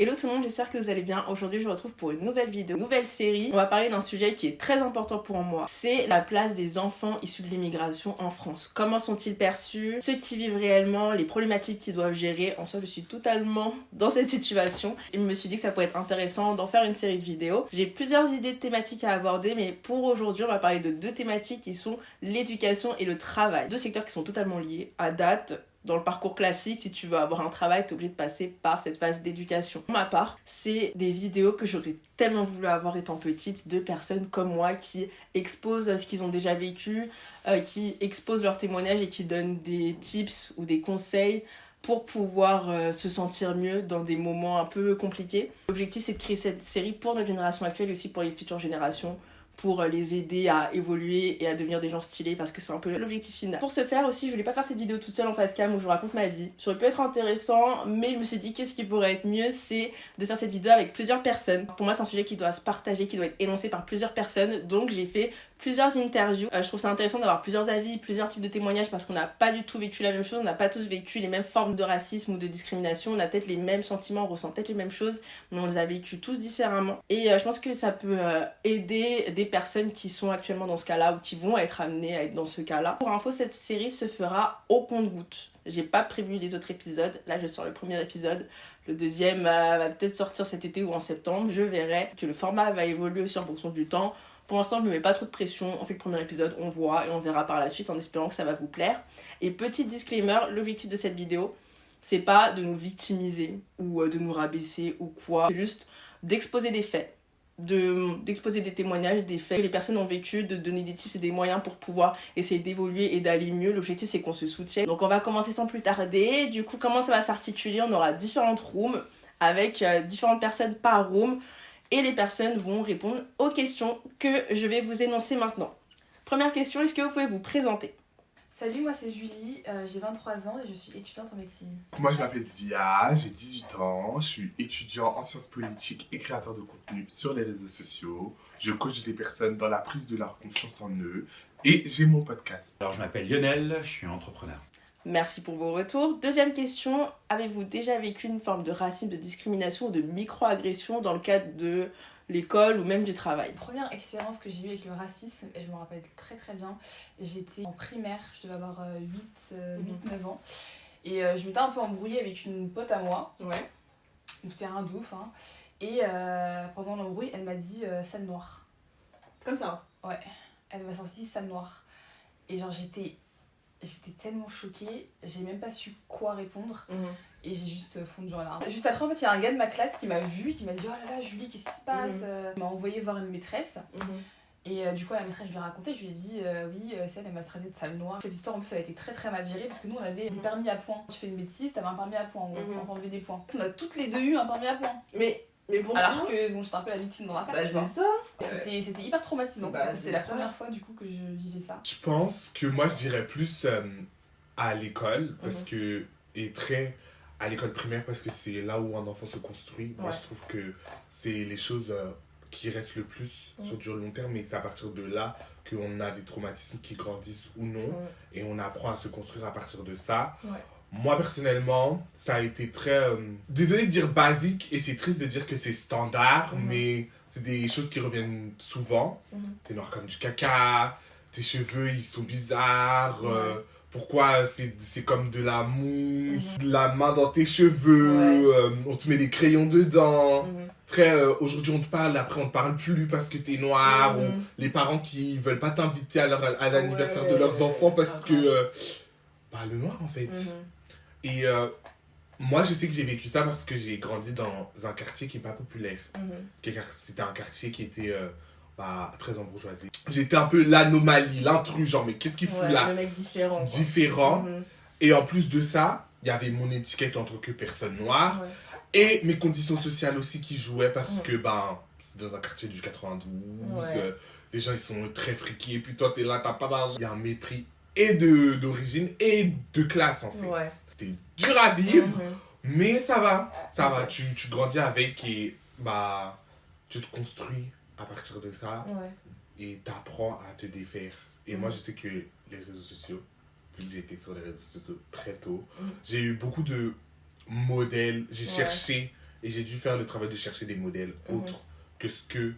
Hello tout le monde, j'espère que vous allez bien. Aujourd'hui je vous retrouve pour une nouvelle vidéo, une nouvelle série. On va parler d'un sujet qui est très important pour moi. C'est la place des enfants issus de l'immigration en France. Comment sont-ils perçus, ceux qui vivent réellement, les problématiques qu'ils doivent gérer. En soi je suis totalement dans cette situation. Et je me suis dit que ça pourrait être intéressant d'en faire une série de vidéos. J'ai plusieurs idées de thématiques à aborder, mais pour aujourd'hui on va parler de deux thématiques qui sont l'éducation et le travail. Deux secteurs qui sont totalement liés à date. Dans le parcours classique, si tu veux avoir un travail, t'es obligé de passer par cette phase d'éducation. Pour ma part, c'est des vidéos que j'aurais tellement voulu avoir étant petite, de personnes comme moi qui exposent ce qu'ils ont déjà vécu, qui exposent leurs témoignages et qui donnent des tips ou des conseils pour pouvoir se sentir mieux dans des moments un peu compliqués. L'objectif, c'est de créer cette série pour notre génération actuelle et aussi pour les futures générations, pour les aider à évoluer et à devenir des gens stylés, parce que c'est un peu l'objectif final. Pour ce faire aussi, je voulais pas faire cette vidéo toute seule en face cam où je vous raconte ma vie. Ça aurait pu être intéressant, mais je me suis dit que ce qui pourrait être mieux, c'est de faire cette vidéo avec plusieurs personnes. Pour moi, c'est un sujet qui doit se partager, qui doit être énoncé par plusieurs personnes, donc j'ai fait plusieurs interviews. Je trouve ça intéressant d'avoir plusieurs avis, plusieurs types de témoignages, parce qu'on n'a pas du tout vécu la même chose, on n'a pas tous vécu les mêmes formes de racisme ou de discrimination, on a peut-être les mêmes sentiments, on ressent peut-être les mêmes choses, mais on les a vécus tous différemment. Et je pense que ça peut aider des personnes qui sont actuellement dans ce cas-là ou qui vont être amenées à être dans ce cas-là. Pour info, cette série se fera au compte-gouttes. J'ai pas prévu les autres épisodes, là je sors le premier épisode. Le deuxième va peut-être sortir cet été ou en septembre, je verrai. Que le format va évoluer aussi en fonction du temps. Pour l'instant, je ne me mets pas trop de pression, on fait le premier épisode, on voit et on verra par la suite en espérant que ça va vous plaire. Et petit disclaimer, l'objectif de cette vidéo, c'est pas de nous victimiser ou de nous rabaisser ou quoi. C'est juste d'exposer des faits, d'exposer des témoignages, des faits que les personnes ont vécu, de donner des tips et des moyens pour pouvoir essayer d'évoluer et d'aller mieux. L'objectif, c'est qu'on se soutienne. Donc on va commencer sans plus tarder. Du coup, comment ça va s'articuler? On aura différentes rooms avec différentes personnes par room. Et les personnes vont répondre aux questions que je vais vous énoncer maintenant. Première question, est-ce que vous pouvez vous présenter? Salut, moi c'est Julie, j'ai 23 ans et je suis étudiante en médecine. Moi je m'appelle Zia, j'ai 18 ans, je suis étudiant en sciences politiques et créateur de contenu sur les réseaux sociaux. Je coach des personnes dans la prise de leur confiance en eux et j'ai mon podcast. Alors je m'appelle Lionel, je suis entrepreneur. Merci pour vos retours. Deuxième question, avez-vous déjà vécu une forme de racisme, de discrimination ou de micro-agression dans le cadre de l'école ou même du travail? Première expérience que j'ai eue avec le racisme, et je me rappelle très très bien, j'étais en primaire, je devais avoir 8-9 ans, et je m'étais un peu embrouillée avec une pote à moi, Ouais. donc c'était rien de ouf, hein. Et pendant l'embrouille, elle m'a dit sale noire. Comme ça? Ouais, elle m'a sorti sale noire. Et genre j'étais tellement choquée, j'ai même pas su quoi répondre. Et j'ai juste fondu en larmes. Juste après, en fait, il y a un gars de ma classe qui m'a vu, qui m'a dit « Oh là là, Julie, qu'est-ce qui se passe ?» Il m'a envoyé voir une maîtresse. Et du coup, la maîtresse, je lui ai raconté, je lui ai dit « Oui, celle, elle m'a traité de sale noire. » Cette histoire, en plus, elle a été très très mal gérée, parce que nous, on avait des permis à points. Tu fais une bêtise, t'avais un permis à points, on t'enlevait des points. On a toutes les deux eu un permis à points. Mais bon. Alors que bon, j'étais un peu la victime dans l'affaire. Bah tu vois. c'est ça. C'était hyper traumatisant. Bah, C'était la première fois, du coup, que je vivais ça. Je pense que moi je dirais plus à l'école parce que, et très à l'école primaire parce que c'est là où un enfant se construit. Moi Ouais. je trouve que c'est les choses qui restent le plus sur du long terme, mais c'est à partir de là qu'on a des traumatismes qui grandissent ou non et on apprend à se construire à partir de ça. Ouais. Moi, personnellement, ça a été très... désolé de dire basique, et c'est triste de dire que c'est standard, mais c'est des choses qui reviennent souvent. T'es noir comme du caca, tes cheveux, ils sont bizarres, pourquoi c'est comme de la mousse, de la main dans tes cheveux, on te met des crayons dedans. Très, aujourd'hui, on te parle, après, on te parle plus parce que t'es noir. Les parents qui veulent pas t'inviter à l'anniversaire de leurs enfants parce que... bah, le noir, en fait. Et moi, je sais que j'ai vécu ça parce que j'ai grandi dans un quartier qui n'est pas populaire. C'était un quartier qui était très embourgeoisé. J'étais un peu l'anomalie, l'intrus, genre, mais qu'est-ce qu'il fout là? Le mec différent. Différent. Et en plus de ça, il y avait mon étiquette en tant que personne noire. Et mes conditions sociales aussi qui jouaient parce que, c'est dans un quartier du 92. Les gens, ils sont très friqués. Et puis toi, t'es là, t'as pas d'argent. Il y a un mépris et d'origine et de classe en fait. C'était dur à vivre, mais ça va, tu grandis avec et tu te construis à partir de ça et t'apprends à te défaire. Et moi je sais que les réseaux sociaux, vu que j'étais sur les réseaux sociaux très tôt, j'ai eu beaucoup de modèles, j'ai cherché Et j'ai dû faire le travail de chercher des modèles autres que ce que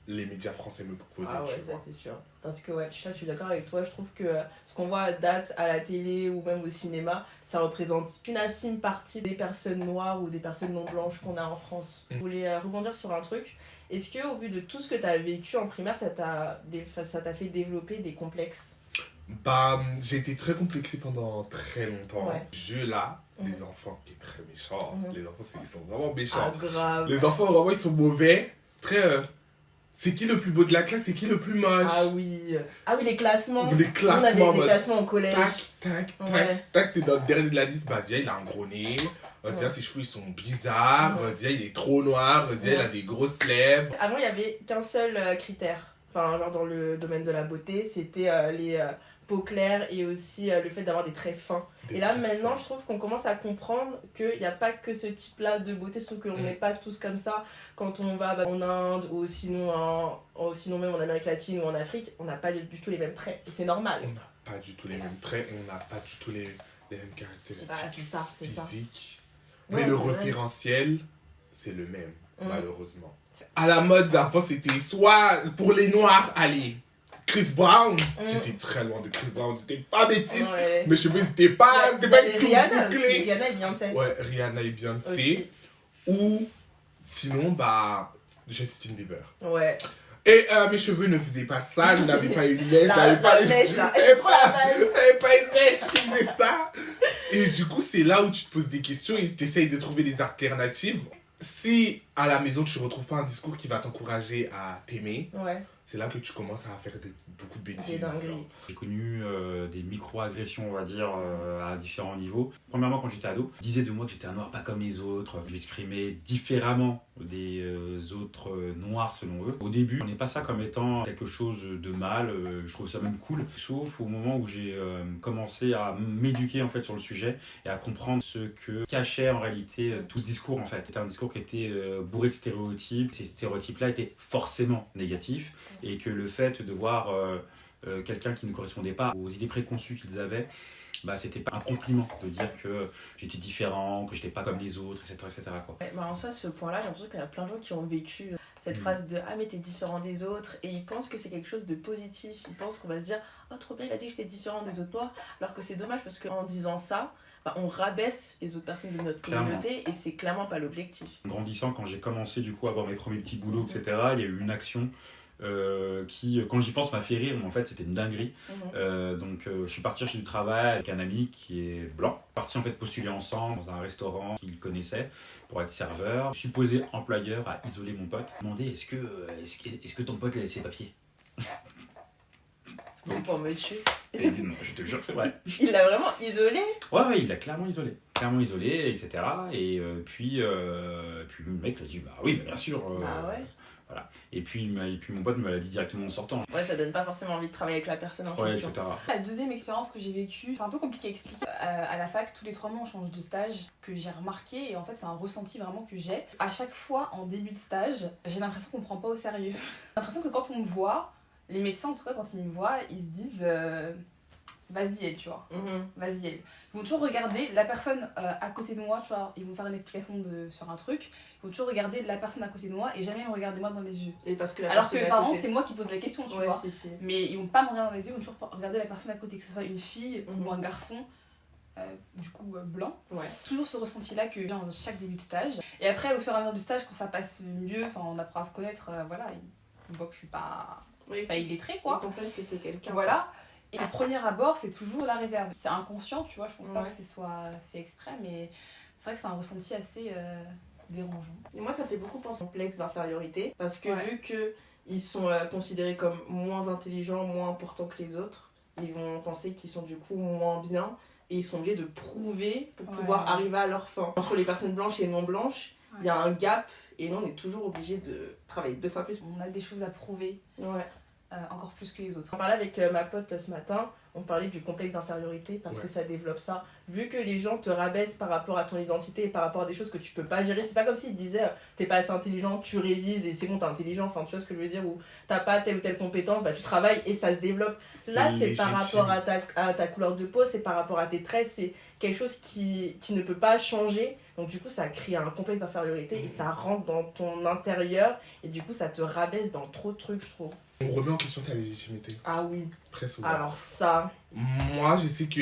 les médias français me proposaient. Ah ouais, ça c'est sûr. Parce que ouais, je suis d'accord avec toi, je trouve que ce qu'on voit à date à la télé ou même au cinéma, ça représente une infime partie des personnes noires ou des personnes non blanches qu'on a en France. Je voulais rebondir sur un truc. Est-ce que au vu de tout ce que tu as vécu en primaire, ça t'a fait développer des complexes? Bah, j'ai été très complexé pendant très longtemps. Ouais. Je là, des enfants qui sont très méchants. Les enfants, ils sont vraiment Ah, méchants. grave. Les enfants, vraiment, ils sont mauvais. Très. C'est qui le plus beau de la classe, c'est qui le plus moche. Ah oui, les classements. Les classements. On avait des classements au collège. Tac, Ouais. t'es dans le dernier de la liste. Bah, Zia, il a un gros nez. Zia, ses cheveux, ils sont bizarres. Zia, il est trop noir. Zia, il a des grosses lèvres. Avant, il n'y avait qu'un seul critère. Enfin, genre dans le domaine de la beauté, c'était les peau claire et aussi le fait d'avoir des traits fins. Et là maintenant je trouve qu'on commence à comprendre qu'il n'y a pas que ce type là de beauté, sauf qu'on n'est pas tous comme ça. Quand on va en Inde ou sinon même en Amérique latine ou en Afrique, on n'a pas du tout les mêmes traits et c'est normal. On n'a pas du tout les mêmes traits, on n'a pas du tout les mêmes caractéristiques c'est ça. physiques. Ouais, mais le c'est vrai. référentiel, c'est le même, malheureusement. À la mode avant, c'était soit pour les noirs, allez, Chris Brown. J'étais très loin de Chris Brown, j'étais pas métisse. Ouais. Mes cheveux n'étaient pas tout Rihanna bouclés. aussi, Rihanna et Beyoncé. Ouais, Rihanna et Beyoncé. Aussi. Ou sinon, bah, Justin Bieber. Ouais. Et mes cheveux ne faisaient pas ça, je n'avais pas une mèche, La mèche là, c'est trop la base. j'avais pas une mèche qui faisait ça. Et du coup, c'est là où tu te poses des questions et tu essayes de trouver des alternatives. Si à la maison tu retrouves pas un discours qui va t'encourager à t'aimer, c'est là que tu commences à faire beaucoup de bêtises. J'ai connu des micro-agressions, on va dire, à différents niveaux. Premièrement, quand j'étais ado, je disais de moi que j'étais un noir pas comme les autres. Je m'exprimais différemment des autres noirs, selon eux. Au début, on n'est pas ça comme étant quelque chose de mal. Je trouve ça même cool. Sauf au moment où j'ai commencé à m'éduquer en fait sur le sujet et à comprendre ce que cachait en réalité tout ce discours en fait. C'était un discours qui était bourré de stéréotypes. Ces stéréotypes-là étaient forcément négatifs. Et que le fait de voir quelqu'un qui ne correspondait pas aux idées préconçues qu'ils avaient, bah, c'était pas un compliment de dire que j'étais différent, que j'étais pas comme les autres, etc. quoi. Bah en soi, ce point-là, j'ai l'impression qu'il y a plein de gens qui ont vécu cette phrase de « Ah mais t'es différent des autres » et ils pensent que c'est quelque chose de positif. Ils pensent qu'on va se dire « Oh trop bien, il a dit que j'étais différent des autres noirs » alors que c'est dommage parce qu'en disant ça, bah, on rabaisse les autres personnes de notre communauté et c'est clairement pas l'objectif. En grandissant, quand j'ai commencé du coup à avoir mes premiers petits boulots, etc., il y a eu une action qui, quand j'y pense, m'a fait rire, mais en fait c'était une dinguerie. Donc je suis parti chercher du travail avec un ami qui est blanc. Parti en fait postuler ensemble dans un restaurant qu'il connaissait pour être serveur. Je suis posé employeur à isoler mon pote. Demandé est-ce que ton pote a laissé ses papiers. Donc pour me tuer. Et non, je te jure que c'est vrai. Il l'a vraiment isolé? Ouais, il l'a clairement isolé. etc. Et puis le mec l'a dit bah oui, bien sûr. Bah ouais. Voilà. Et puis mon pote me l'a dit directement en sortant. Ouais, ça donne pas forcément envie de travailler avec la personne en question. Etc. La deuxième expérience que j'ai vécue, c'est un peu compliqué à expliquer. À la fac, tous les 3 mois, on change de stage. Ce que j'ai remarqué, et en fait, c'est un ressenti vraiment que j'ai. À chaque fois, en début de stage, j'ai l'impression qu'on me prend pas au sérieux. J'ai l'impression que quand on me voit, les médecins, en tout cas, quand ils me voient, ils se disent vas-y, elle, tu vois. Vas-y, elle. Ils vont toujours regarder la personne à côté de moi, tu vois. Ils vont faire une explication sur un truc. Ils vont toujours regarder la personne à côté de moi et jamais me regarder moi dans les yeux. Et parce que alors que par exemple, c'est moi qui pose la question, tu vois. Si. Mais ils vont pas me regarder dans les yeux, ils vont toujours regarder la personne à côté, que ce soit une fille ou un garçon. Du coup blanc. Toujours ce ressenti-là que j'ai dans chaque début de stage. Et après, au fur et à mesure du stage, quand ça passe mieux, on apprend à se connaître, voilà, ils voient que je suis pas illettrée, quoi. Ils comprennent que t'es quelqu'un. Voilà. Et au premier abord, c'est toujours la réserve. C'est inconscient, tu vois, je pense pas que ce soit fait exprès, mais c'est vrai que c'est un ressenti assez dérangeant. Et moi, ça me fait beaucoup penser au complexe d'infériorité, parce que vu qu'ils sont considérés comme moins intelligents, moins importants que les autres, ils vont penser qu'ils sont du coup moins bien, et ils sont obligés de prouver pour pouvoir arriver à leur fin. Entre les personnes blanches et non blanches, il y a un gap, et nous, on est toujours obligés de travailler 2 fois plus. On a des choses à prouver. Encore plus que les autres. On parlait avec ma pote ce matin, on parlait du complexe d'infériorité parce que ça développe ça. vu que les gens te rabaissent par rapport à ton identité et par rapport à des choses que tu peux pas gérer, c'est pas comme s'ils disaient t'es pas assez intelligent, tu révises et c'est bon, t'es intelligent, enfin tu vois ce que je veux dire, ou t'as pas telle ou telle compétence, bah tu travailles et ça se développe. Là c'est par rapport à ta couleur de peau, c'est par rapport à tes traits, c'est quelque chose qui ne peut pas changer, donc du coup ça crée un complexe d'infériorité et ça rentre dans ton intérieur et du coup ça te rabaisse dans trop de trucs, je trouve. On remet en question ta légitimité. Ah oui. Très souvent. Alors ça... Moi, je sais que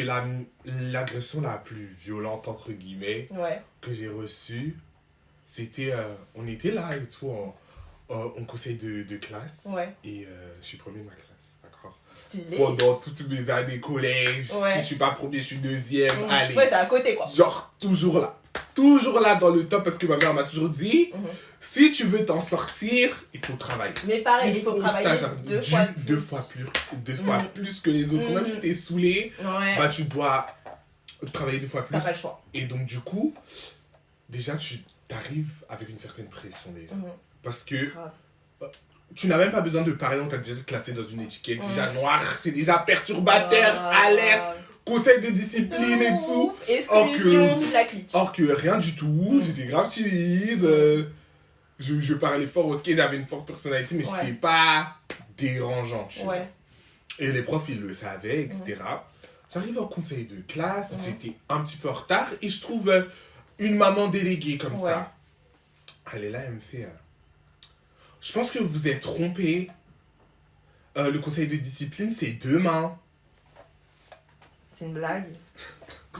l'agression la plus violente, entre guillemets, que j'ai reçue, c'était... on était là et tout, en conseil de classe. Et je suis premier de ma classe, d'accord. Stylé. Pendant toutes mes années collège, si je suis pas premier, je suis deuxième, allez. Ouais, t'es à côté, quoi. Genre, toujours là. Toujours là dans le top, parce que ma mère m'a toujours dit, si tu veux t'en sortir, il faut travailler. Mais pareil, il faut travailler deux fois plus que les autres. Même si t'es saoulé, bah tu dois travailler 2 fois plus. T'as pas le choix. Et donc du coup, déjà tu t'arrives avec une certaine pression déjà. Parce que tu n'as même pas besoin de parler, on t'a déjà classé dans une étiquette déjà noire. C'est déjà perturbateur, alerte, conseil de discipline et tout. Exclusion, toute la clique. Or que rien du tout, j'étais grave timide. Je parlais fort, ok, j'avais une forte personnalité, mais j'étais pas dérangeant. Et les profs, ils le savaient, etc. J'arrive en conseil de classe, j'étais un petit peu en retard, et je trouve une maman déléguée comme ça. Elle est là, elle me fait... je pense que vous vous êtes trompé. Le conseil de discipline, c'est demain. C'est une blague.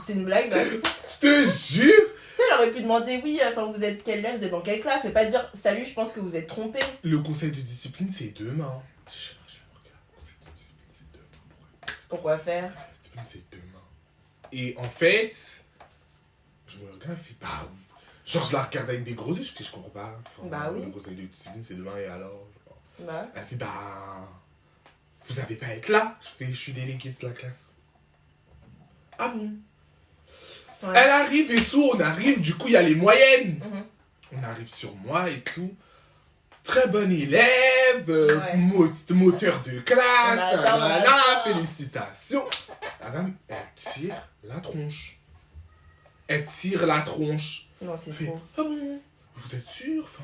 C'est une blague, bah. Je te jure. Tu sais, elle aurait pu demander, oui, enfin, vous êtes quelle lettre, vous êtes dans quelle classe, mais pas dire, salut, je pense que vous êtes trompé. Le conseil de discipline, c'est demain. Je me regarde, le conseil de discipline, c'est demain. Pourquoi faire? C'est demain. Et en fait, je me regarde, je fais, bah, genre, je la regarde avec des gros yeux, je fais, je comprends pas. Enfin, bah oui. Le conseil de discipline, c'est demain, et alors bah. Elle fait, bah, vous avez pas à être là. Je fais, je suis déléguée de la classe. Ah bon? Elle arrive et tout, on arrive, du coup, il y a les moyennes. On arrive sur moi et tout. Très bon élève, moteur de classe, félicitations. La dame, elle tire la tronche. Elle tire la tronche. Non, c'est faux. Ah bon? Vous êtes sûr? Enfin,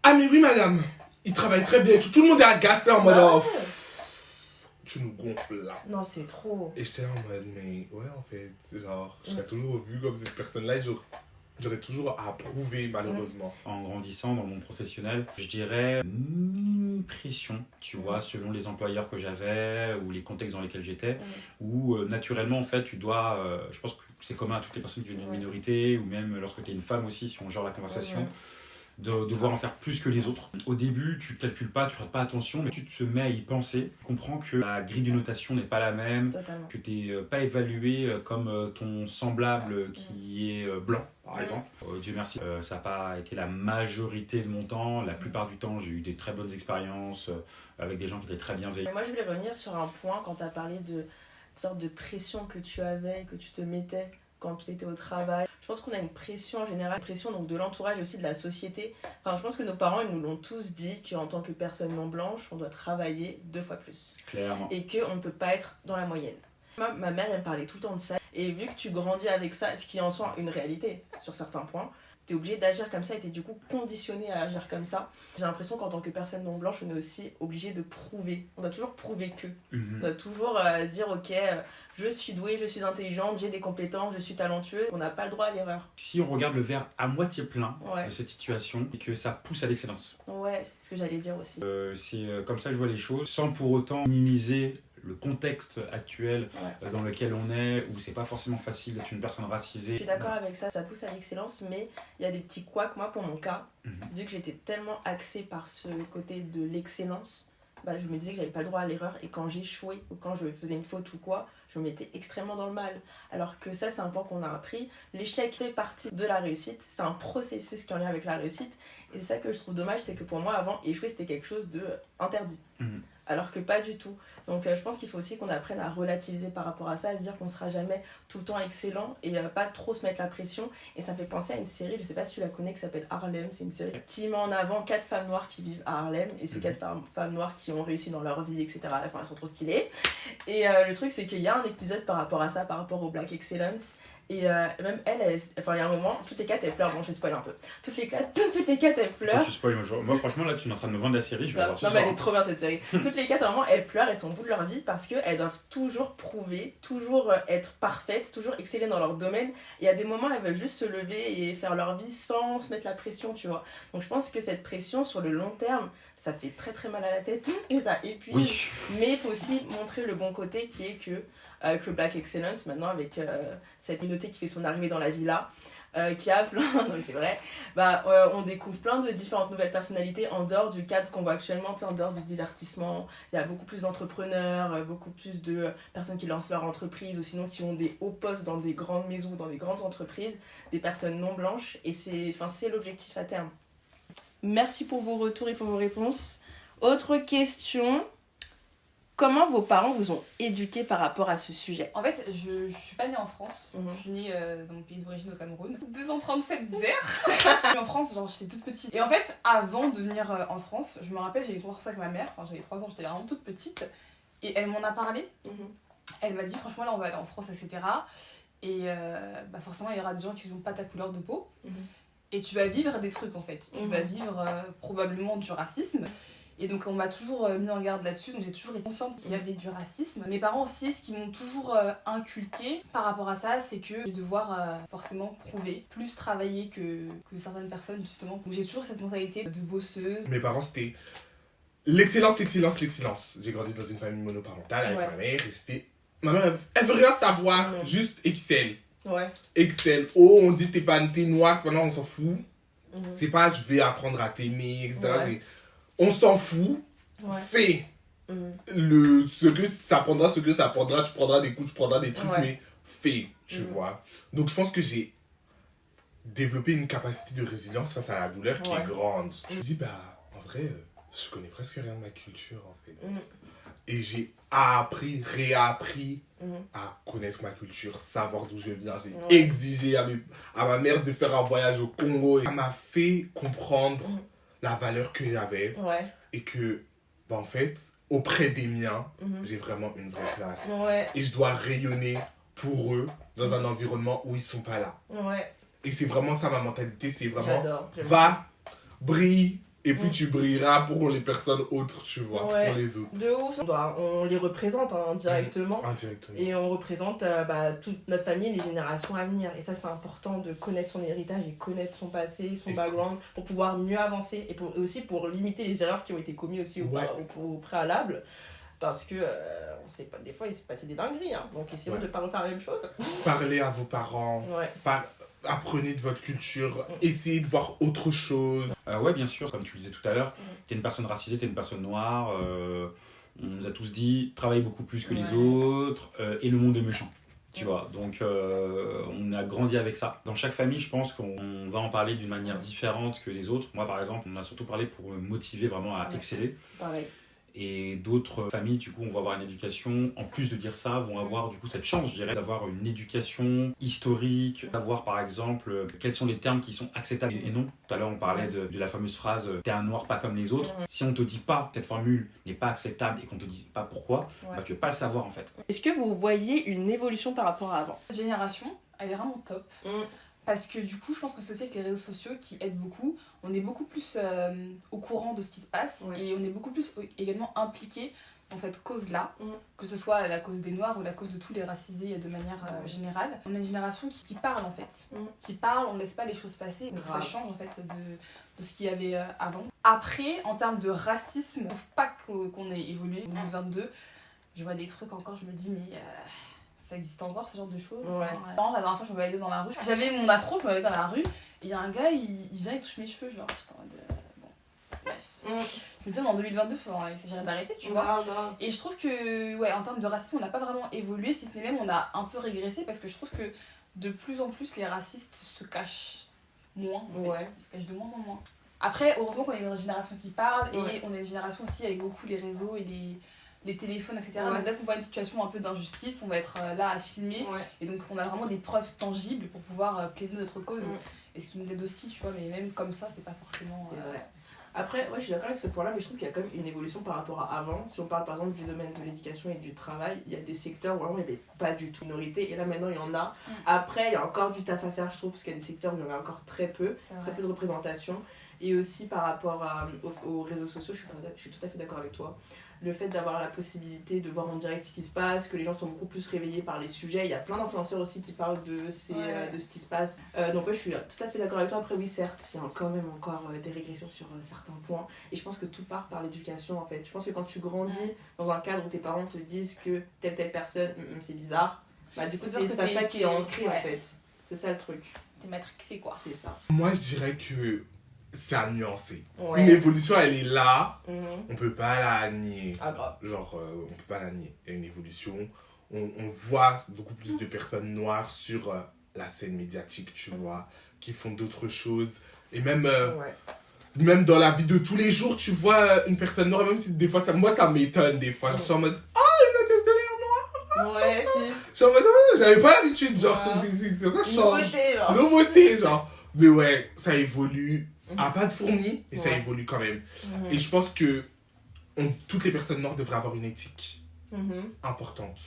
ah mais oui, madame. Il travaille très bien. Tout le monde est agacé en mode... tu nous gonfles là. Non, c'est trop. Et j'étais là en mode, mais ouais, en fait, genre, je serais toujours vu comme cette personne-là et j'aurais toujours à prouver, malheureusement. En grandissant dans le monde professionnel, je dirais mini-pression, tu vois, selon les employeurs que j'avais ou les contextes dans lesquels j'étais, où naturellement, en fait, tu dois, je pense que c'est commun à toutes les personnes qui viennent d'une minorité, ou même lorsque tu es une femme aussi, si on genre la conversation. De devoir en faire plus que les autres. Au début, tu calcules pas, tu prêtes pas attention, mais tu te mets à y penser. Tu comprends que la grille de notation n'est pas la même, que tu n'es pas évalué comme ton semblable qui est blanc, par exemple. Dieu merci, ça n'a pas été la majorité de mon temps. La plupart du temps, j'ai eu des très bonnes expériences avec des gens qui étaient très bienveillants. Moi, je voulais revenir sur un point quand tu as parlé de sorte de pression que tu avais, que tu te mettais quand tu étais au travail. Je pense qu'on a une pression en général, une pression donc de l'entourage et aussi de la société. Enfin, je pense que nos parents, ils nous l'ont tous dit qu'en tant que personne non blanche, on doit travailler 2 fois plus. Clairement. Et qu'on ne peut pas être dans la moyenne. Ma mère, elle me parlait tout le temps de ça. Et vu que tu grandis avec ça, ce qui est en soi une réalité sur certains points, tu es obligé d'agir comme ça et tu es du coup conditionné à agir comme ça. J'ai l'impression qu'en tant que personne non blanche, on est aussi obligé de prouver. On doit toujours prouver que. On doit toujours dire, ok, je suis douée, je suis intelligente, j'ai des compétences, je suis talentueuse. On n'a pas le droit à l'erreur. Si on regarde le verre à moitié plein de cette situation, et que ça pousse à l'excellence. Ouais, c'est ce que j'allais dire aussi. C'est comme ça que je vois les choses, sans pour autant minimiser le contexte actuel dans lequel on est, où c'est pas forcément facile d'être une personne racisée. Je suis d'accord avec ça, ça pousse à l'excellence, mais il y a des petits couacs. Moi, pour mon cas, vu que j'étais tellement axée par ce côté de l'excellence, bah, je me disais que j'avais pas le droit à l'erreur, et quand j'échouais ou quand je faisais une faute ou quoi, je me mettais extrêmement dans le mal. Alors que ça, c'est un point qu'on a appris. L'échec fait partie de la réussite, c'est un processus qui est en lien avec la réussite, et c'est ça que je trouve dommage, c'est que pour moi, avant, échouer, c'était quelque chose de interdit. Alors que pas du tout. Donc je pense qu'il faut aussi qu'on apprenne à relativiser par rapport à ça, à se dire qu'on sera jamais tout le temps excellent et pas trop se mettre la pression. Et ça me fait penser à une série, je sais pas si tu la connais, qui s'appelle Harlem. C'est une série qui met en avant 4 femmes noires qui vivent à Harlem, et ces 4 femmes noires qui ont réussi dans leur vie, etc. Enfin, elles sont trop stylées. Et le truc, c'est qu'il y a un épisode par rapport à ça, par rapport au Black Excellence. Et même elle, enfin il y a un moment, toutes les 4 elles pleurent, bon je spoil un peu. Toutes les 4 elles pleurent. Tu spoil, moi franchement là tu es en train de me vendre la série, je vais la voir ce Non soir. mais elle est trop bien cette série. Toutes les 4 vraiment elles pleurent, elles sont au bout de leur vie parce qu'elles doivent toujours prouver, toujours être parfaites, toujours exceller dans leur domaine. Et il y a des moments elles veulent juste se lever et faire leur vie sans se mettre la pression, tu vois. Donc je pense que cette pression sur le long terme, ça fait très très mal à la tête et ça épuise. Oui. Mais il faut aussi montrer le bon côté qui est que avec le Black Excellence maintenant, avec cette communauté qui fait son arrivée dans la villa, qui a plein, non mais c'est vrai, on découvre plein de différentes nouvelles personnalités en dehors du cadre qu'on voit actuellement, en dehors du divertissement. Il y a beaucoup plus d'entrepreneurs, beaucoup plus de personnes qui lancent leur entreprise ou sinon qui ont des hauts postes dans des grandes maisons, dans des grandes entreprises, des personnes non blanches, et c'est l'objectif à terme. Merci pour vos retours et pour vos réponses. Autre question. Comment vos parents vous ont éduqué par rapport à ce sujet ? En fait, je suis pas née en France. Je suis née dans mon pays d'origine au Cameroun. 237 zères. En France, genre j'étais toute petite. Et en fait, avant de venir en France, je me rappelle, j'ai eu une conversation avec ma mère. Enfin, j'avais 3 ans, j'étais vraiment toute petite. Et elle m'en a parlé. Elle m'a dit, franchement, là, on va aller en France, etc. Et forcément, il y aura des gens qui n'ont pas ta couleur de peau. Et tu vas vivre des trucs, en fait. Tu vas vivre probablement du racisme. Et donc on m'a toujours mis en garde là-dessus, donc j'ai toujours été consciente qu'il y avait du racisme. Mes parents aussi, ce qu'ils m'ont toujours inculqué par rapport à ça, c'est que je vais devoir forcément prouver, plus travailler que certaines personnes justement. Donc j'ai toujours cette mentalité de bosseuse. Mes parents c'était l'excellence. J'ai grandi dans une famille monoparentale avec ma mère et c'était... Ma mère elle veut rien savoir, juste excelle. Excelle. Oh on dit t'es noire, maintenant on s'en fout. C'est pas je vais apprendre à t'aimer, etc. On s'en fout, fais ce que ça prendra, tu prendras des coups, tu prendras des trucs, mais fais, tu vois. Donc je pense que j'ai développé une capacité de résilience face à la douleur qui est grande. Je me dis, en vrai, je connais presque rien de ma culture, en fait. Et j'ai appris, réappris à connaître ma culture, savoir d'où je viens. J'ai exigé à ma mère de faire un voyage au Congo. Et ça m'a fait comprendre la valeur que j'avais et que en fait auprès des miens j'ai vraiment une vraie place et je dois rayonner pour eux dans un environnement où ils sont pas là et c'est vraiment ça ma mentalité, c'est vraiment va, brille et puis tu brilleras pour les personnes autres, tu vois, pour les autres. De ouf. On les représente indirectement. Indirectement. Et on représente toute notre famille et les générations à venir. Et ça, c'est important de connaître son héritage et connaître son passé, son background, pour pouvoir mieux avancer et aussi pour limiter les erreurs qui ont été commises aussi au préalable. Parce que, on sait pas, des fois, il se passait des dingueries. Donc, essayons de ne pas refaire la même chose. Parlez à vos parents. Apprenez de votre culture, essayez de voir autre chose. Ouais, bien sûr, comme tu le disais tout à l'heure, t'es une personne racisée, t'es une personne noire, on nous a tous dit, travaille beaucoup plus que les autres, et le monde est méchant. Tu vois, donc on a grandi avec ça. Dans chaque famille, je pense qu'on va en parler d'une manière différente que les autres. Moi, par exemple, on a surtout parlé pour me motiver vraiment à exceller. Pareil. Et d'autres familles, du coup, on va avoir une éducation, en plus de dire ça, vont avoir du coup cette chance, je dirais, d'avoir une éducation historique, d'avoir par exemple quels sont les termes qui sont acceptables et non. Tout à l'heure, on parlait de la fameuse phrase « t'es un noir pas comme les autres ». Si on te dit pas cette formule n'est pas acceptable et qu'on te dit pas pourquoi, tu veux pas le savoir en fait. Est-ce que vous voyez une évolution par rapport à avant ? Cette génération, elle est vraiment top. Parce que du coup, je pense que c'est aussi avec les réseaux sociaux qui aident beaucoup. On est beaucoup plus au courant de ce qui se passe et on est beaucoup plus également impliqués dans cette cause-là, que ce soit la cause des Noirs ou la cause de tous les racisés de manière générale. On est une génération qui parle en fait, qui parle, on ne laisse pas les choses passer, donc ça change en fait de ce qu'il y avait avant. Après, en termes de racisme, je trouve pas qu'on ait évolué en 2022. Je vois des trucs encore, je me dis mais... ça existe encore ce genre de choses. La dernière fois je me baladais dans la rue, j'avais mon afro, je me baladais dans la rue et il y a un gars, il vient, il touche mes cheveux, genre j'étais en mode bon, bref. Je me dis en 2022 il s'agirait d'arrêter, tu vois. Et je trouve que en termes de racisme on n'a pas vraiment évolué, si ce n'est même on a un peu régressé parce que je trouve que de plus en plus les racistes se cachent moins en fait. Ils se cachent de moins en moins. Après heureusement qu'on est une génération qui parle et on est une génération aussi avec beaucoup les réseaux et les téléphones, etc. Donc dès qu'on voit une situation un peu d'injustice, on va être là à filmer. Et donc on a vraiment des preuves tangibles pour pouvoir plaider notre cause. Et ce qui nous aide aussi, tu vois, mais même comme ça, c'est pas forcément... C'est vrai. Après, ouais, je suis d'accord avec ce point-là, mais je trouve qu'il y a quand même une évolution par rapport à avant. Si on parle par exemple du domaine de l'éducation et du travail, il y a des secteurs où vraiment il n'y avait pas du tout de minorité, et là maintenant il y en a. Après, il y a encore du taf à faire, je trouve, parce qu'il y a des secteurs où il y en a encore très peu de représentation. Et aussi par rapport aux réseaux sociaux, je suis tout à fait d'accord avec toi. Le fait d'avoir la possibilité de voir en direct ce qui se passe, que les gens sont beaucoup plus réveillés par les sujets. Il y a plein d'influenceurs aussi qui parlent de ce qui se passe. Donc ouais, je suis tout à fait d'accord avec toi. Après oui, certes, il y a quand même encore des régressions sur certains points. Et je pense que tout part par l'éducation en fait. Je pense que quand tu grandis dans un cadre où tes parents te disent que telle personne, c'est bizarre, bah du coup c'est ça qui est ancré en fait. C'est ça le truc. T'es matrixé quoi. C'est ça. Moi, je dirais que c'est à nuancer. Une évolution, elle est là, on peut pas la nier. Ah, grave. Genre, on peut pas la nier. Il y a une évolution. On voit beaucoup plus de personnes noires sur la scène médiatique, tu vois, qui font d'autres choses. Et même, même dans la vie de tous les jours, tu vois une personne noire, même si des fois, moi, ça m'étonne des fois. Je suis en mode, une intérieur noire. Ouais, si. Je suis en mode, j'avais pas l'habitude, genre, ça change. Nouveauté, genre. Mais ouais, ça évolue. À pas de fourmis, et ça évolue quand même. Et je pense que toutes les personnes noires devraient avoir une éthique importante.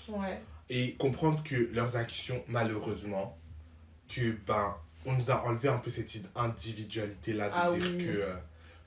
Et comprendre que leurs actions, malheureusement, que on nous a enlevé un peu cette individualité-là de dire que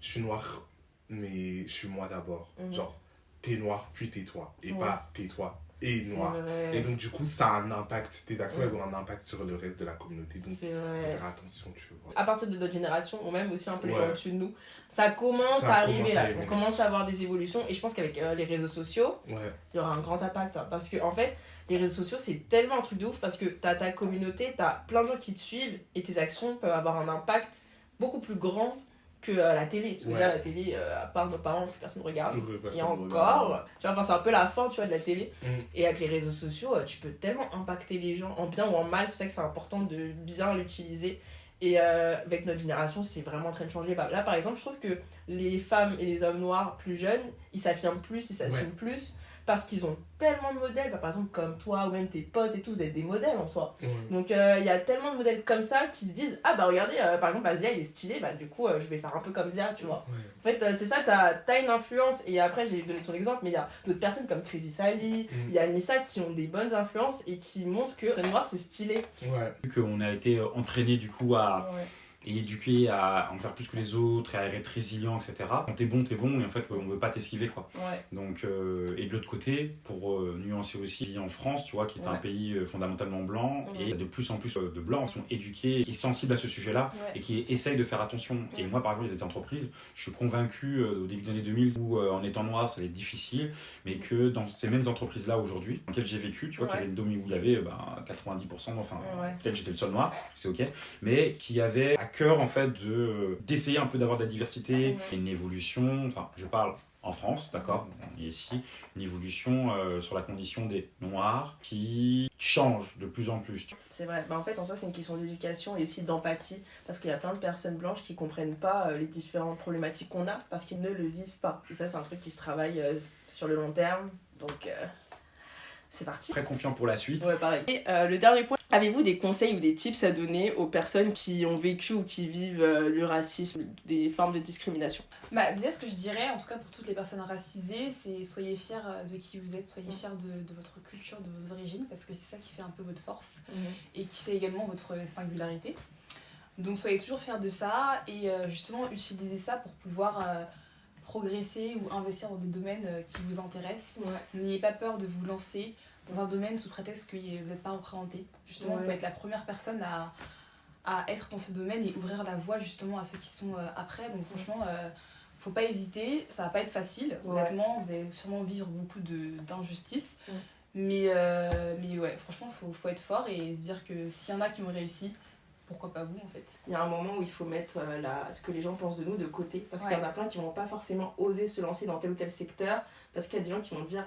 je suis noire, mais je suis moi d'abord. Genre, t'es noir, puis tais-toi. Et pas tais-toi et noir. Et donc, du coup, ça a un impact. Tes actions, elles ont un impact sur le reste de la communauté. Donc, faire attention, tu vois. À partir de notre génération, ou même aussi un peu les gens au-dessus de nous, ça commence à arriver là. On commence à avoir des évolutions. Et je pense qu'avec les réseaux sociaux, il y aura un grand impact. Parce que, en fait, les réseaux sociaux, c'est tellement un truc de ouf. Parce que t'as ta communauté, t'as plein de gens qui te suivent. Et tes actions peuvent avoir un impact beaucoup plus grand que la télé. Parce que déjà, la télé, à part nos parents, personne ne regarde. Et encore, tu vois, c'est un peu la fin, tu vois, de la télé. Et avec les réseaux sociaux, tu peux tellement impacter les gens, en bien ou en mal. C'est pour ça que c'est important de bien l'utiliser. Et avec notre génération, c'est vraiment en train de changer. Là, par exemple, je trouve que les femmes et les hommes noirs plus jeunes, ils s'affirment plus, ils s'assument plus. Parce qu'ils ont tellement de modèles, par exemple comme toi ou même tes potes et tout, vous êtes des modèles en soi. Donc il y a tellement de modèles comme ça qui se disent regardez, par exemple Zia il est stylé, du coup je vais faire un peu comme Zia, tu vois. En fait c'est ça, t'as une influence. Et après j'ai donné ton exemple, mais il y a d'autres personnes comme Crazy Sally, il y a Nissa qui ont des bonnes influences et qui montrent que le noir c'est stylé. Vu qu'on a été entraîné du coup à... et éduqué à en faire plus que les autres et à être résilient, etc. Quand t'es bon, et en fait on veut pas t'esquiver quoi. Donc, et de l'autre côté, pour nuancer aussi, en France, tu vois, qui est un pays fondamentalement blanc, et de plus en plus de blancs qui sont éduqués, qui sont sensibles à ce sujet-là, et qui essayent de faire attention. Et moi par exemple, il y a des entreprises, je suis convaincu au début des années 2000 où en étant noir ça allait être difficile, mais que dans ces mêmes entreprises-là aujourd'hui, dans lesquelles j'ai vécu, tu vois, qu'il y avait une domination où il y avait 90%, enfin peut-être j'étais le seul noir, c'est ok, mais qui avait à cœur en fait d'essayer un peu d'avoir de la diversité, une évolution, enfin je parle en France, d'accord, on est ici, une évolution sur la condition des noirs qui change de plus en plus. C'est vrai, en fait en soi c'est une question d'éducation et aussi d'empathie, parce qu'il y a plein de personnes blanches qui comprennent pas les différentes problématiques qu'on a parce qu'ils ne le vivent pas. Et ça c'est un truc qui se travaille sur le long terme, donc c'est parti. Très confiant pour la suite. Ouais, pareil. Et le dernier point, avez-vous des conseils ou des tips à donner aux personnes qui ont vécu ou qui vivent le racisme, des formes de discrimination? Déjà, ce que je dirais, en tout cas pour toutes les personnes racisées, c'est soyez fiers de qui vous êtes, soyez fiers de votre culture, de vos origines, parce que c'est ça qui fait un peu votre force et qui fait également votre singularité. Donc soyez toujours fiers de ça et justement utilisez ça pour pouvoir progresser ou investir dans des domaines qui vous intéressent. N'ayez pas peur de vous lancer dans un domaine sous prétexte que vous n'êtes pas représenté. Justement, vous pouvez être la première personne à être dans ce domaine et ouvrir la voie justement à ceux qui sont après. Donc franchement, faut pas hésiter, ça va pas être facile. Honnêtement, vous allez sûrement vivre beaucoup d'injustices. Mais ouais, franchement, faut être fort et se dire que s'il y en a qui ont réussi, pourquoi pas vous en fait. Il y a un moment où il faut mettre ce que les gens pensent de nous de côté, parce qu'il y en a plein qui vont pas forcément oser se lancer dans tel ou tel secteur, parce qu'il y a des gens qui vont dire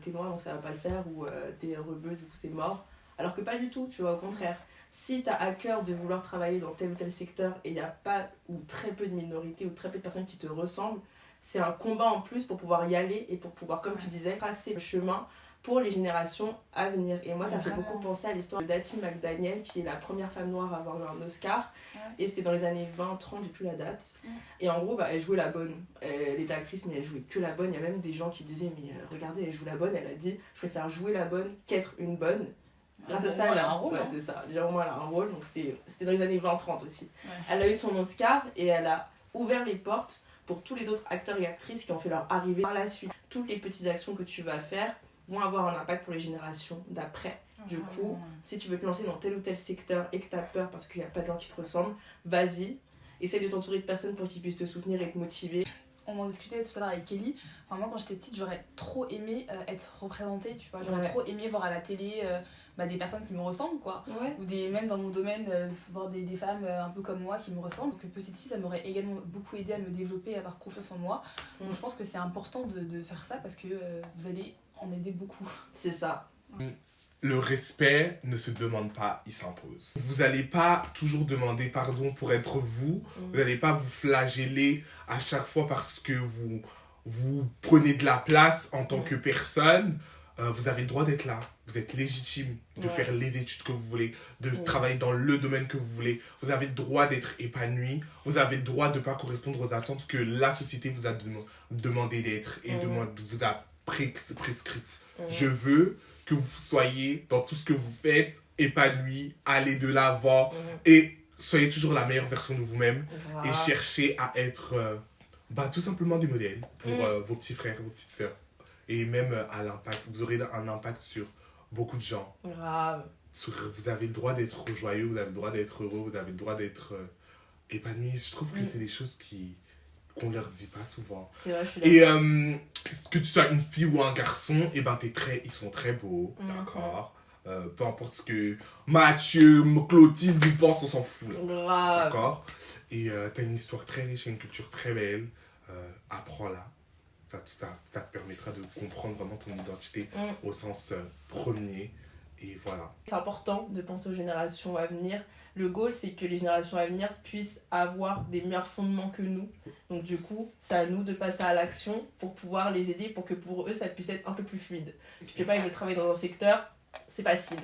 t'es noir donc ça va pas le faire, ou t'es rebeu du coup c'est mort, alors que pas du tout, tu vois, au contraire. Si t'as à cœur de vouloir travailler dans tel ou tel secteur et il n'y a pas ou très peu de minorités ou très peu de personnes qui te ressemblent, c'est un combat en plus pour pouvoir y aller et pour pouvoir, comme tu disais, tracer le chemin pour les générations à venir. Et moi, ça me fait Vraiment. beaucoup penser à l'histoire de Dati McDaniel, qui est la première femme noire à avoir eu un Oscar. Et c'était dans les années 20-30, j'ai plus la date. Et en gros, elle jouait la bonne. Elle était actrice, mais elle jouait que la bonne. Il y a même des gens qui disaient, mais regardez, elle joue la bonne. Elle a dit, je préfère jouer la bonne qu'être une bonne. Grâce à ça, elle a un rôle. Ouais, c'est ça. Déjà, au moins, elle a un rôle. Donc, c'était dans les années 20-30 aussi. Ouais. Elle a eu son Oscar et elle a ouvert les portes pour tous les autres acteurs et actrices qui ont fait leur arrivée par la suite. Toutes les petites actions que tu vas faire vont avoir un impact pour les générations d'après. Du coup, si tu veux te lancer dans tel ou tel secteur et que tu as peur parce qu'il n'y a pas de gens qui te ressemblent, vas-y. Essaye de t'entourer de personnes pour qu'ils puissent te soutenir et te motiver. On en discutait tout à l'heure avec Kelly. Enfin, moi, quand j'étais petite, j'aurais trop aimé être représentée, tu vois. J'aurais trop aimé voir à la télé des personnes qui me ressemblent, quoi. Ouais. Ou même dans mon domaine, voir des femmes un peu comme moi qui me ressemblent. Donc, petite fille, ça m'aurait également beaucoup aidé à me développer, à avoir confiance en moi. Donc, je pense que c'est important de faire ça parce que vous allez en aider beaucoup. C'est ça. Le respect ne se demande pas, il s'impose. Vous n'allez pas toujours demander pardon pour être vous. Vous n'allez pas vous flageller à chaque fois parce que vous prenez de la place en tant que personne. Vous avez le droit d'être là. Vous êtes légitime de faire les études que vous voulez, de travailler dans le domaine que vous voulez. Vous avez le droit d'être épanoui. Vous avez le droit de ne pas correspondre aux attentes que la société vous a demandé d'être et vous a prescrites. Je veux que vous soyez dans tout ce que vous faites, épanoui, allez de l'avant et soyez toujours la meilleure version de vous-même et cherchez à être tout simplement des modèles pour vos petits frères, vos petites sœurs. Et même à l'impact, vous aurez un impact sur beaucoup de gens. Grave. Vous avez le droit d'être joyeux, vous avez le droit d'être heureux, vous avez le droit d'être épanoui. Je trouve que c'est des choses qu'on leur dit pas souvent. C'est vrai, je suis et que tu sois une fille ou un garçon, ils sont très beaux, d'accord. Peu importe ce que Mathieu, Clotilde ils pensent, on s'en fout là. Grave. D'accord. Et t'as une histoire très riche et une culture très belle. Apprends-la. Ça te permettra de comprendre vraiment ton identité au sens premier. Et voilà. C'est important de penser aux générations à venir. Le goal, c'est que les générations à venir puissent avoir des meilleurs fondements que nous. Donc du coup, c'est à nous de passer à l'action pour pouvoir les aider, pour que pour eux, ça puisse être un peu plus fluide. Je sais pas, ils veulent travailler dans un secteur, c'est facile.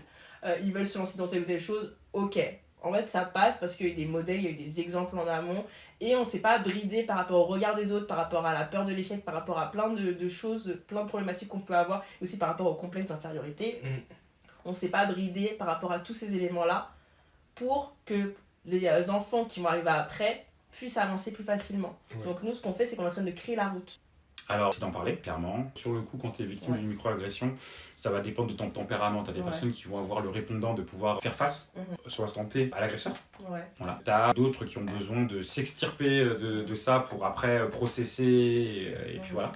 Ils veulent se lancer dans telle ou telle chose, ok. En fait, ça passe parce qu'il y a eu des modèles, il y a eu des exemples en amont. Et on ne s'est pas bridé par rapport au regard des autres, par rapport à la peur de l'échec, par rapport à plein de choses, plein de problématiques qu'on peut avoir, et aussi par rapport au complexe d'infériorité. On ne s'est pas bridé par rapport à tous ces éléments-là pour que les enfants qui vont arriver après puissent avancer plus facilement. Donc nous, ce qu'on fait, c'est qu'on est en train de créer la route. Alors, c'est d'en parler, clairement. Sur le coup, quand tu es victime d'une microagression, ça va dépendre de ton tempérament. Tu as des personnes qui vont avoir le répondant de pouvoir faire face, sur l'instant T, à l'agresseur. Voilà. Tu as d'autres qui ont besoin de s'extirper de ça pour après processer, et puis voilà.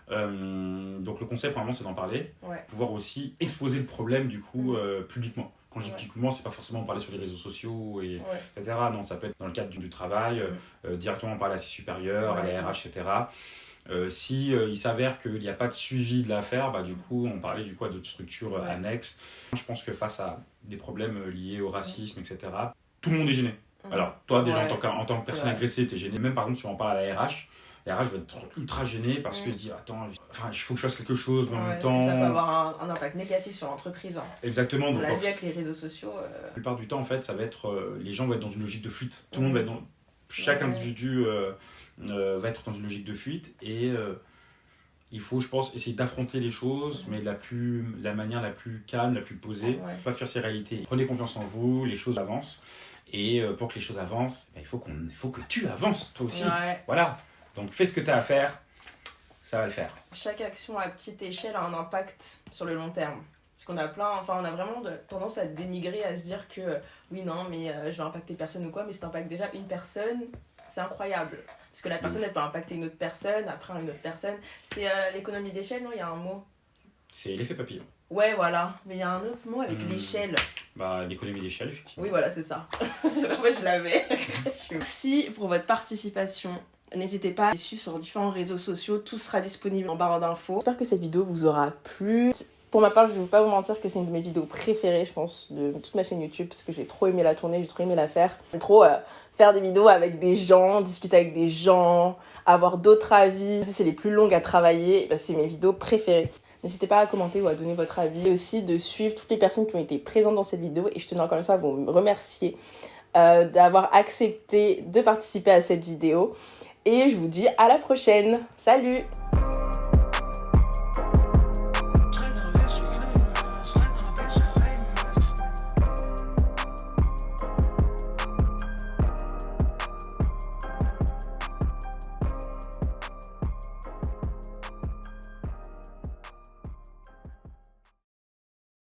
Donc le concept, vraiment, c'est d'en parler. Pouvoir aussi exposer le problème, du coup, publiquement. Quand je dis publiquement, c'est pas forcément parler sur les réseaux sociaux, etc. Non, ça peut être dans le cadre du travail, directement parler à ses supérieurs, à la RH, etc. Si il s'avère qu'il n'y a pas de suivi de l'affaire, du coup on parlait à d'autres structures annexes. Je pense que face à des problèmes liés au racisme, etc., tout le monde est gêné. Alors toi déjà en tant que personne agressée, t'es gêné. Même par exemple si on parle à la RH va être ultra gênée parce que se dit attends, il faut que je fasse quelque chose, mais en même temps... Ça peut avoir un impact négatif sur l'entreprise. Exactement. On l'a vu avec les réseaux sociaux. La plupart du temps en fait ça va être... les gens vont être dans une logique de fuite. Tout le monde va être dans... Chaque individu... va être dans une logique de fuite et il faut, je pense, essayer d'affronter les choses, mais de la manière la plus calme, la plus posée, pas fuir ses réalités. Prenez confiance en vous, les choses avancent, et pour que les choses avancent, il faut que tu avances toi aussi. Voilà, donc fais ce que tu as à faire, ça va le faire. Chaque action à petite échelle a un impact sur le long terme. Parce qu'on a on a vraiment tendance à dénigrer, à se dire que oui, non, mais je vais impacter personne ou quoi, mais si t'impactes déjà une personne, c'est incroyable. Parce que la personne, elle peut impacter une autre personne, après une autre personne. C'est l'économie d'échelle, non? Il y a un mot. C'est l'effet papillon. Ouais, voilà. Mais il y a un autre mot avec l'échelle. L'économie d'échelle, effectivement. Oui, voilà, c'est ça. Moi, je l'avais. Merci pour votre participation. N'hésitez pas à les suivre sur différents réseaux sociaux. Tout sera disponible en barre d'infos. J'espère que cette vidéo vous aura plu. Pour ma part, je ne vais pas vous mentir que c'est une de mes vidéos préférées, je pense, de toute ma chaîne YouTube, parce que j'ai trop aimé la tourner, j'ai trop aimé la faire. J'aime trop faire des vidéos avec des gens, discuter avec des gens, avoir d'autres avis. Si c'est les plus longues à travailler, c'est mes vidéos préférées. N'hésitez pas à commenter ou à donner votre avis. Et aussi de suivre toutes les personnes qui ont été présentes dans cette vidéo. Et je tenais encore une fois à vous remercier d'avoir accepté de participer à cette vidéo. Et je vous dis à la prochaine. Salut!